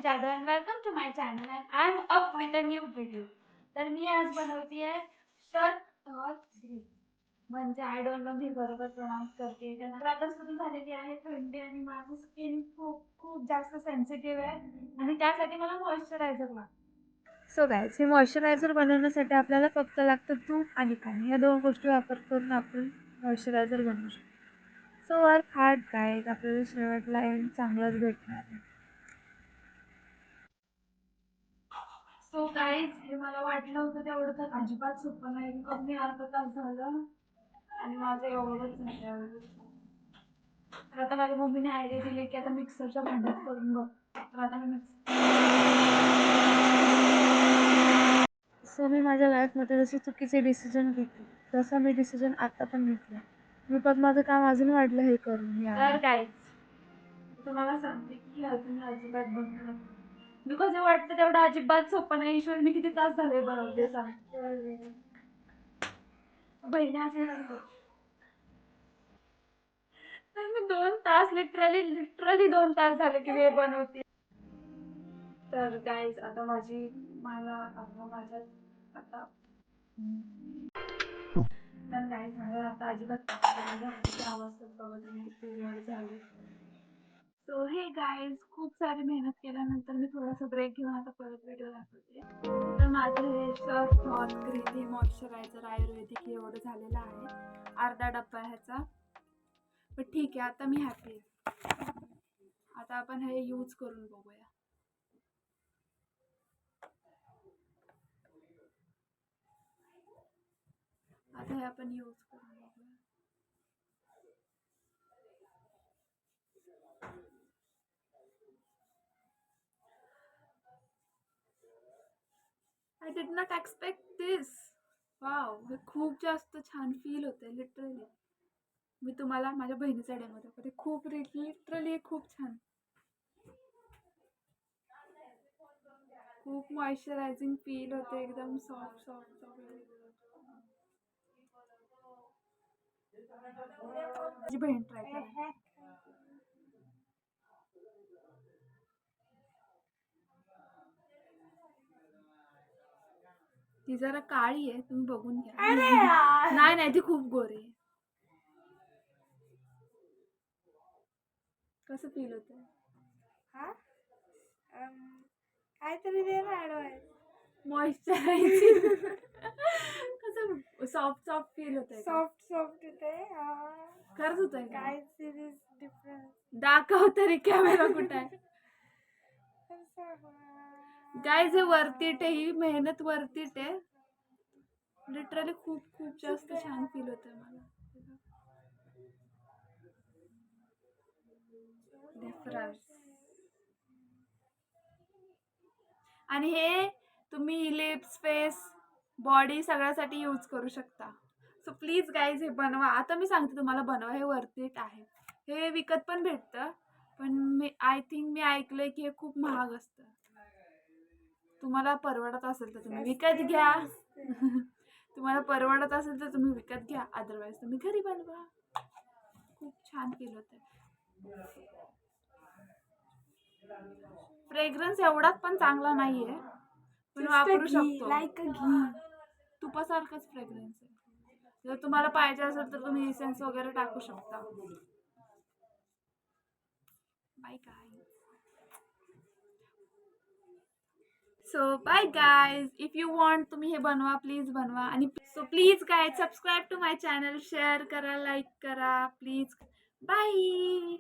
Jadhav and welcome to my channel and I'm up with a new video. तर मी आज बनवती आहे शतवस्त्री. म्हणजे आय डोंट नो मी बरोबर प्रोनाउन्स करते कारण आता सुरू झालेली आहे थंडी आणि माझी स्किन खूप खूप जास्त सेन्सिटिव्ह आहे आणि त्यासाठी मला मॉइश्चरायझर लागतं. सो गाईज, हे मॉइश्चरायझर बनवण्यासाठी आपल्याला फक्त लागतं तूप आणि पाणी. या दोन गोष्टी वापर करून आपण मॉइश्चरायझर बनवू शकतो. सो वर्क हार्ड गाईज, आपल्याला शेवटला एंड चांगलंच भेटणार आहे. सो गाईज, हे मला वाटलं होतं तेवढं तर अजिबात सोपं नाही. कमी अर्धा तास झालं आणि माझं एवढंच झालं. तर आता माझ्या मम्मीने आयडिया दिली की आता मिक्सरच्या भांड्यात करून बघ. तर आता मी सो मी माझ्या लाईफमध्ये जसे चुकीचे डिसिजन घेतले तसं मी डिसिजन आता पण घेतलं. मी पण माझं काम अजून वाढलं हे करून. तर गाईज तुम्हाला सांगते की अजून अजिबात बनवलं बिकॉज हे वाटतं तेवढं अजिबात सोपं नाही. ईश्वर मी किती तास झाले बनवते सांग. बहिणी असेल तर मी 2 तास लिटरली 2 तास झाले की मी बनवते. तर गाईज आता मला आता तर गाईज मला आता अजिबात आवाज झाले. सो हे गाईज खूप सारी मेहनत केल्यानंतर मी थोडासा ब्रेक घेऊन आता परत व्हिडिओ दाखवते. तर माझं हे शर्ट हॉट क्रीमी मॉइश्चरायझर आयुर्वेदिक हे एवढं झालेलं आहे. अर्धा डब्बा ह्याचा. पण ठीक आहे, आता मी हॅपी आहे. आता आपण हे यूज करून बघूया. आता हे आपण यूज करून बघूया. I did not expect this. Wow, हे खूप जास्त छान फील होतंय लिटरली. मी तुम्हाला माझ्या बहिणीचा डेमो दाखवते. खूप लिटरली खूप छान, खूप मॉइश्चरायझिंग फील होते. एकदम सॉफ्ट सॉफ्ट सॉफ्ट. माझी बहीण ट्राय करा. ती जरा काळी आहे, तुम्ही बघून घ्या. नाही नाही, ती खूप गोरी आहे. कसं फील होतं? काहीतरी दे ना ॲडवाइस. मॉइश्चरायझिंग कसं सॉफ्ट सॉफ्ट फील होतंय. सॉफ्ट होते. खरंच होतंय काय सिरीज डिफरन्स दाखव तरी कॅमेरा कुठे आहे. गाईज हे वर्थिट आहे, ही मेहनत वर्थिट आहे. लिटरली खूप खूप जास्त छान फील होतंय मला. डिफरन्स. आणि हे तुम्ही लिप्स, फेस, बॉडी सगळ्यासाठी यूज करू शकता. सो प्लीज गाईज हे बनवा. आता मी सांगते तुम्हाला बनवा, हे वर्थ इट आहे. हे विकत पण भेटतं, पण आय थिंक मी ऐकलंय की हे खूप महाग असतं. तुम्हाला परवडत असेल तर तुम्ही विकत घ्या. तुम्हाला परवडत असेल तर तुम्ही विकत घ्या, अदरवाईज तुम्ही घरी बनवा. खूप छान फील होतंय. फ्रेग्रन्स एवढाच पण चांगला नाहीये, पण वापरू शकतो. लाईक घी, तुपासारखंच फ्रेग्रन्स आहे. जर तुम्हाला पाहिजे असेल तर तुम्ही इसेन्स वगैरे टाकू शकता. Bye guys. So bye guys, if you want तुम्ही हे बनवा, प्लीज बनवा. आणि so please guys subscribe to my channel, share करा, लाईक करा प्लीज. बाय.